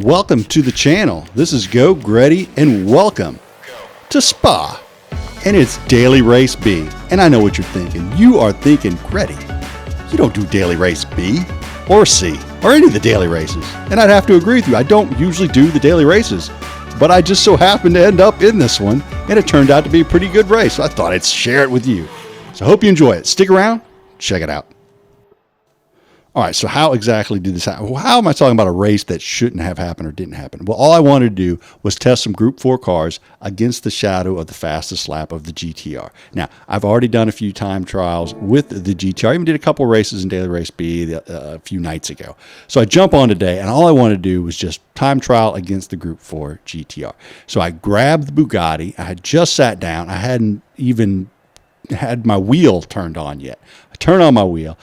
Welcome to the channel. This is Go Gretty, and welcome to Spa and its Daily Race B. And I know what you're thinking. You are thinking, Gretty, you don't do Daily Race B or C or any of the daily races. And I'd have to agree with you. I don't usually do the daily races, but I just so happened to end up in this one, and it turned out to be a pretty good race. So I thought I'd share it with you. So I hope you enjoy it. Stick around. Check it out. All right, so how exactly did this happen? Well, how am I talking about a race that shouldn't have happened or didn't happen? Well, all I wanted to do was test some Group 4 cars against the shadow of the fastest lap of the GTR. Now, I've already done a few time trials with the GTR. I even did a couple races in Daily Race B a few nights ago. So I jump on today, and all I wanted to do was just time trial against the Group 4 GTR. So I grabbed the Bugatti. I had just sat down. I hadn't even had my wheel turned on yet. I turn on my wheel.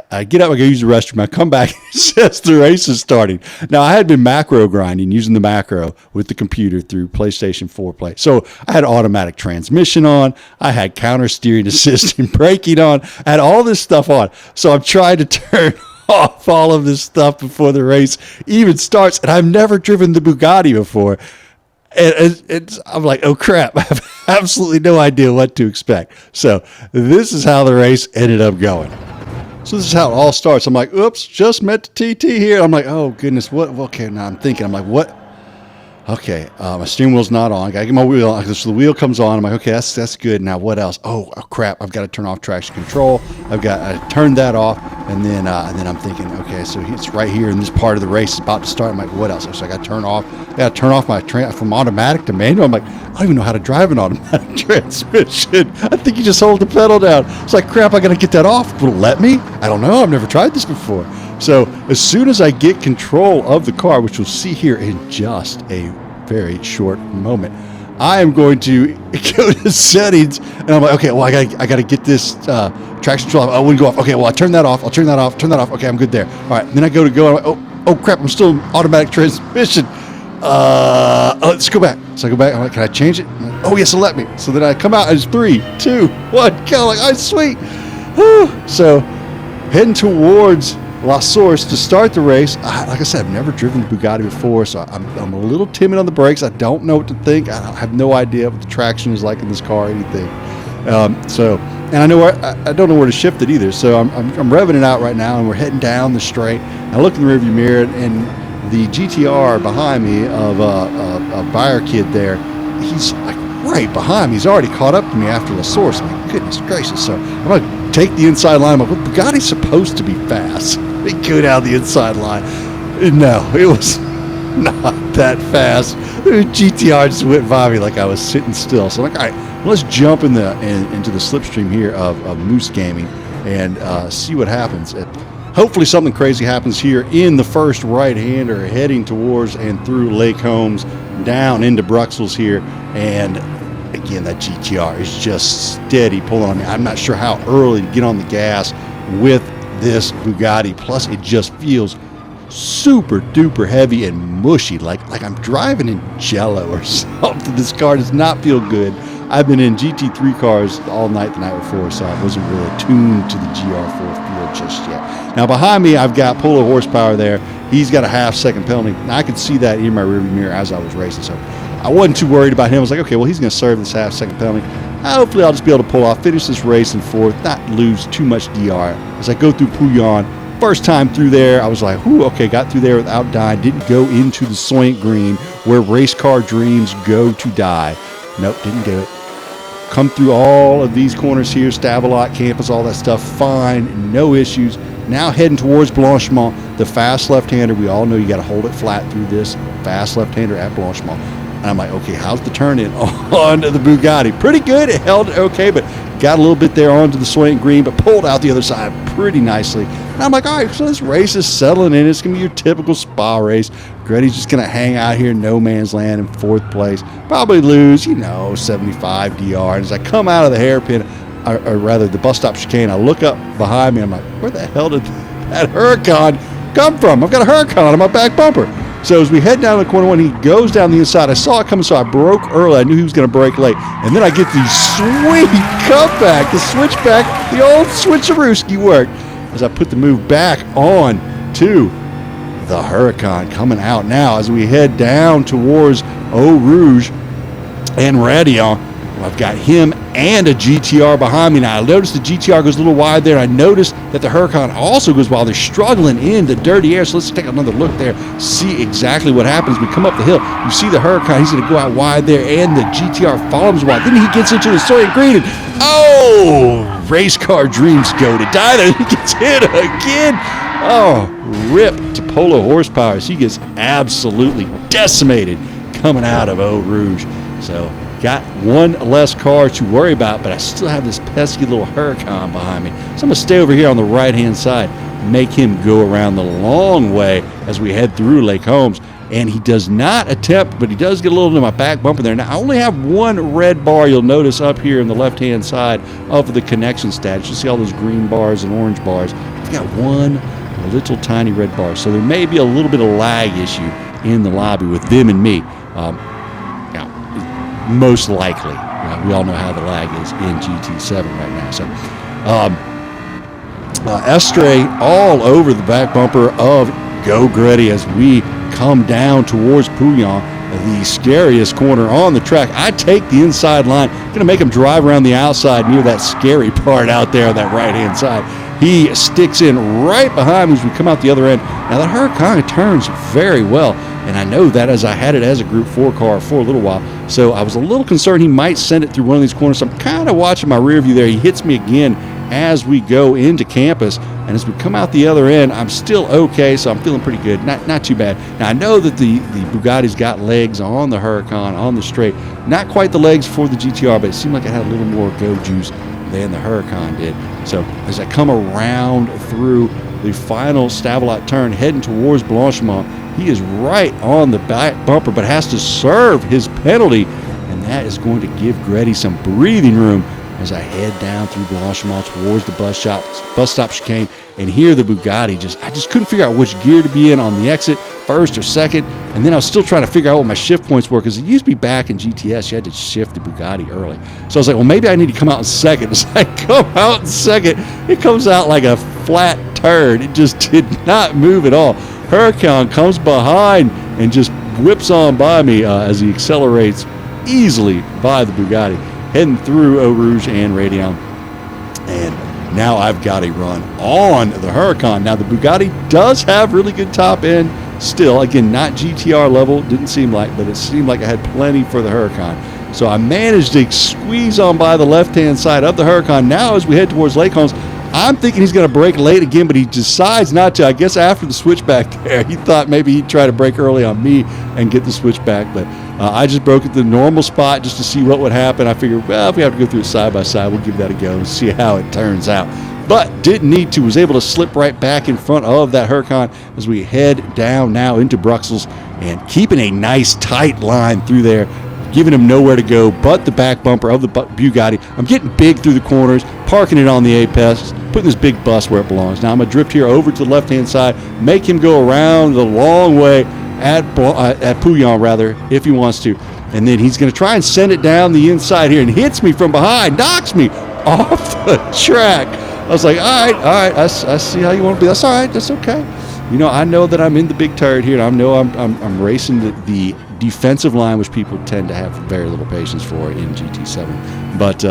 I get up, I go use the restroom, I come back, it says the race is starting. Now, I had been macro grinding, using the macro with the computer through PlayStation 4 Play. So I had automatic transmission on, I had counter steering assist and braking on, I had all this stuff on. So I'm trying to turn off all of this stuff before the race even starts, and I've never driven the Bugatti before. And I'm like, oh crap, I have absolutely no idea what to expect. So this is how the race ended up going. So this is how it all starts. I'm like, oops, just met the TT here. I'm like, oh goodness, what? Okay, now I'm thinking, I'm like, what? Okay, my steering wheel's not on. I gotta get my wheel on. So the wheel comes on. I'm like, okay, that's good. Now what else? Oh crap, I've got to turn off traction control. I turned that off, and then I'm thinking, okay, so it's right here in this part of the race. It's about to start. I'm like, what else? So I got to turn off. I got to turn off my from automatic to manual. I'm like, I don't even know how to drive an automatic transmission. I think you just hold the pedal down. It's like, crap, I got to get that off. Will it let me? I don't know. I've never tried this before. So as soon as I get control of the car, which we'll see here in just a very short moment, I am going to go to settings, and I'm like, okay, well, I got to get this traction control. I wouldn't go off. Okay, well, I turn that off. I'll turn that off. Turn that off. Okay, I'm good there. All right, then I go. I'm like, oh crap, I'm still in automatic transmission. Let's go back. So I go back. I'm like, can I change it? Like, oh yes, it'll let me. So then I come out as 3, 2, 1, go. Like, oh, sweet. Whew. So heading towards La Source to start the race. Like I said, I've never driven the Bugatti before, so I'm a little timid on the brakes. I don't know what to think. I have no idea what the traction is like in this car or anything. And I know I don't know where to shift it either. So I'm revving it out right now, and we're heading down the straight. I look in the rearview mirror, and the GTR behind me of a buyer kid there, he's like right behind me. He's already caught up to me after La Source. My goodness gracious. So I'm going to take the inside line. I'm like, well, Bugatti's supposed to be fast. They go down the inside line. No, it was not that fast. The GTR just went by me like I was sitting still. So I'm like, all right, let's jump into the slipstream here of Moose Gaming and see what happens. Hopefully something crazy happens here in the first right-hander heading towards and through Lake Holmes, down into Bruxelles here. And again, that GTR is just steady pulling on me. I'm not sure how early to get on the gas with this Bugatti. Plus, it just feels super duper heavy and mushy, like I'm driving in Jello or something. This car does not feel good. I've been in GT3 cars all night the night before, so I wasn't really tuned to the GR4 feel just yet. Now behind me, I've got Polo horsepower there. He's got a half-second penalty. Now, I could see that in my rearview mirror as I was racing, so I wasn't too worried about him. I was like, okay, well, he's going to serve this half-second penalty. Hopefully, I'll just be able to pull off, finish this race in fourth, not lose too much DR. As I go through Pouillon, first time through there, I was like, whew, okay, got through there without dying. Didn't go into the Soint Green where race car dreams go to die. Nope, didn't do it. Come through all of these corners here, Stavelot, Campus, all that stuff, fine, no issues. Now heading towards Blanchemont, the fast left-hander. We all know you got to hold it flat through this fast left-hander at Blanchemont. And I'm like, okay, how's the turn in onto the Bugatti? Pretty good. It held okay, but got a little bit there onto the Soint Green, but pulled out the other side pretty nicely. And I'm like, all right, so this race is settling in. It's going to be your typical Spa race. Gretty's just going to hang out here in no man's land in fourth place. Probably lose, 75 DR. And as I come out of the hairpin, or rather the bus stop chicane, I look up behind me. I'm like, where the hell did that Huracan come from? I've got a Huracan on my back bumper. So as we head down the corner, when he goes down the inside, I saw it coming, so I broke early. I knew he was going to break late. And then I get the sweet comeback, the switchback, the old switcherooski work, as I put the move back on to the Huracan coming out now as we head down towards Eau Rouge and Radion. I've got him and a GTR behind me. Now, I noticed the GTR goes a little wide there. I noticed that the Huracan also goes wild. They're struggling in the dirty air. So let's take another look there, see exactly what happens. We come up the hill. You see the Huracan. He's going to go out wide there, and the GTR follows wide. Then he gets into the Soylent Green, and oh, race car dreams go to die there. He gets hit again. Oh, rip to Polo horsepower. He gets absolutely decimated coming out of Eau Rouge. So got one less car to worry about, but I still have this pesky little Huracan behind me. So I'm going to stay over here on the right-hand side, make him go around the long way as we head through Lake Holmes. And he does not attempt, but he does get a little into my back bumper there. Now, I only have one red bar you'll notice up here on the left-hand side of the connection stats. You see all those green bars and orange bars. I've got one little tiny red bar. So there may be a little bit of lag issue in the lobby with them and me. Most likely. We all know how the lag is in GT7 right now. So, Estray all over the back bumper of Go Gretty as we come down towards Pouillon, the scariest corner on the track. I take the inside line. Going to make him drive around the outside near that scary part out there on that right-hand side. He sticks in right behind me as we come out the other end. Now, that Huracan turns very well, and I know that as I had it as a Group 4 car for a little while. So I was a little concerned he might send it through one of these corners. So I'm kind of watching my rear view there. He hits me again as we go into campus. And as we come out the other end, I'm still okay, so I'm feeling pretty good. Not too bad. Now, I know that the Bugatti's got legs on the Huracan, on the straight. Not quite the legs for the GTR, but it seemed like it had a little more go juice than the Huracan did. So as I come around through the final Stavelot turn, heading towards Blanchimont, he is right on the back bumper, but has to serve his penalty, and that is going to give Gretty some breathing room as I head down through Blanchimont towards the bus stop chicane. And here the Bugatti, I just couldn't figure out which gear to be in on the exit, first or second. And then I was still trying to figure out what my shift points were, because it used to be back in GTS, you had to shift the Bugatti early. So I was like, well, maybe I need to come out in second. As I come out in second, it comes out like a flat turd. It just did not move at all. Huracan comes behind and just whips on by me as he accelerates easily by the Bugatti, heading through Eau Rouge and Radion. And now I've got a run on the Huracan. Now, the Bugatti does have really good top end still. Again, not GTR level, didn't seem like, but it seemed like I had plenty for the Huracan. So I managed to squeeze on by the left-hand side of the Huracan. Now, as we head towards Lake Holmes, I'm thinking he's going to brake late again, but he decides not to. I guess after the switchback there, he thought maybe he'd try to brake early on me and get the switchback, but I just broke at the normal spot just to see what would happen. I figured, well, if we have to go through it side by side, we'll give that a go and see how it turns out. But didn't need to. Was able to slip right back in front of that Huracan as we head down now into Bruxelles and keeping a nice tight line through there, giving him nowhere to go but the back bumper of the Bugatti. I'm getting big through the corners, parking it on the apex, putting this big bus where it belongs. Now I'm going to drift here over to the left-hand side, make him go around the long way at Pouillon, rather, if he wants to. And then he's going to try and send it down the inside here and hits me from behind, knocks me off the track. I was like, all right, I see how you want to be. That's all right, that's okay. You know, I know that I'm in the big turret here, and I know I'm racing the defensive line, which people tend to have very little patience for in GT7. But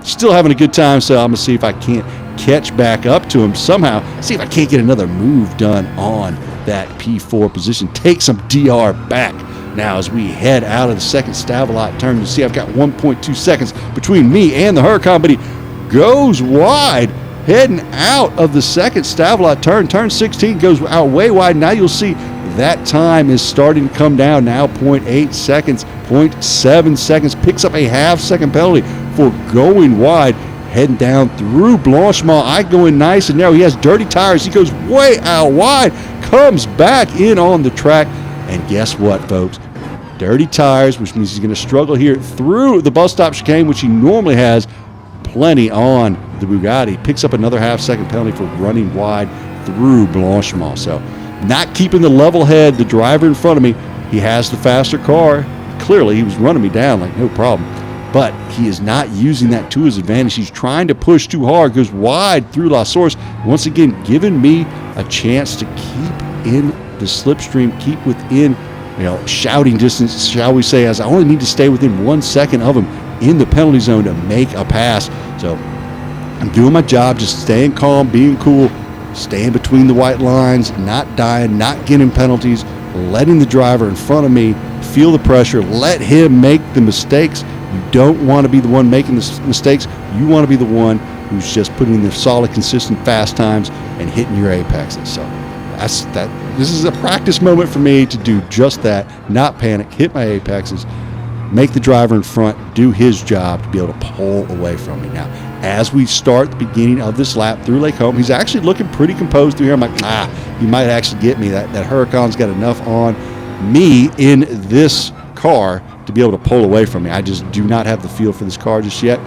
still having a good time, so I'm going to see if I can't catch back up to him somehow, see if I can't get another move done on that P4 position, take some DR back. Now, as we head out of the second Stavelot turn, you see I've got 1.2 seconds between me and the Huracan, but he goes wide, heading out of the second Stavelot turn. Turn 16 goes out way wide. Now you'll see that time is starting to come down now, 0.8 seconds, 0.7 seconds, picks up a half-second penalty for going wide, heading down through Blanchimont. I go in nice and narrow. He has dirty tires. He goes way out wide, comes back in on the track, and guess what, folks? Dirty tires, which means he's going to struggle here through the bus stop chicane, which he normally has plenty on the Bugatti. Picks up another half-second penalty for running wide through Blanchimont. So not keeping the level head, the driver in front of me. He has the faster car. Clearly, he was running me down like no problem. But he is not using that to his advantage. He's trying to push too hard, goes wide through La Source. Once again, giving me a chance to keep in the slipstream, keep within, shouting distance, shall we say, as I only need to stay within 1 second of him in the penalty zone to make a pass. So I'm doing my job, just staying calm, being cool, staying between the white lines, not dying, not getting penalties, letting the driver in front of me feel the pressure, let him make the mistakes. You don't want to be the one making the mistakes. You want to be the one who's just putting in the solid, consistent, fast times and hitting your apexes. So this is a practice moment for me to do just that, not panic, hit my apexes, make the driver in front do his job to be able to pull away from me. Now, as we start the beginning of this lap through Lake Home, he's actually looking pretty composed through here. I'm like, you might actually get me. That Huracan's got enough on me in this car to be able to pull away from me. I just do not have the feel for this car just yet.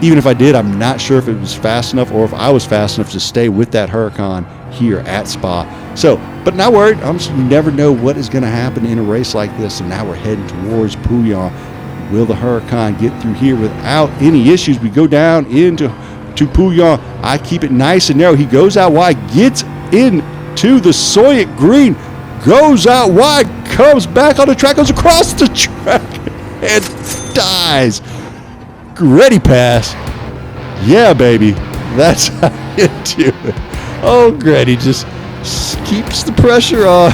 Even if I did, I'm not sure if it was fast enough or if I was fast enough to stay with that Huracan here at Spa. So, but not worried. You never know what is going to happen in a race like this. And now we're heading towards Pouillon. Will the Huracan get through here without any issues? We go down into Pouillon. I keep it nice and narrow. He goes out wide, gets into the Soyot green, goes out wide, comes back on the track, goes across the track, and dies. Ready pass. Yeah, baby. That's how you do it. Oh, Gretty just keeps the pressure on.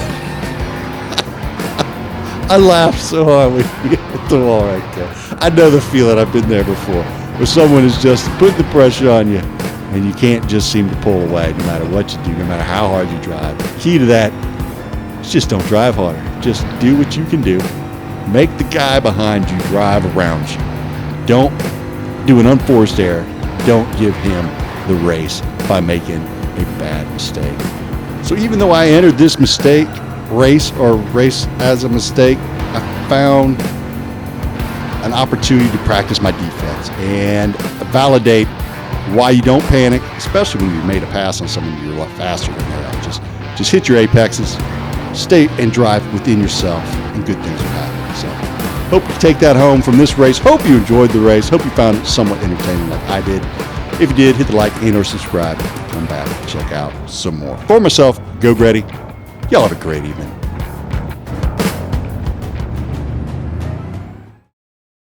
I laughed so hard when you hit the wall right there. I know the feeling. I've been there before, where someone is just putting the pressure on you, and you can't just seem to pull away no matter what you do, no matter how hard you drive. The key to that is just don't drive harder. Just do what you can do. Make the guy behind you drive around you. Don't do an unforced error. Don't give him the race by making a bad mistake. So even though I entered this race as a mistake, I found an opportunity to practice my defense and validate why you don't panic, especially when you've made a pass on someone you're a lot faster than they are. Just hit your apexes, stay and drive within yourself, and good things will happen. So hope you take that home from this race. Hope you enjoyed the race. Hope you found it somewhat entertaining like I did. If you did, hit the like and or subscribe. Come back and check out some more. For myself, Go Gretty. Y'all have a great evening.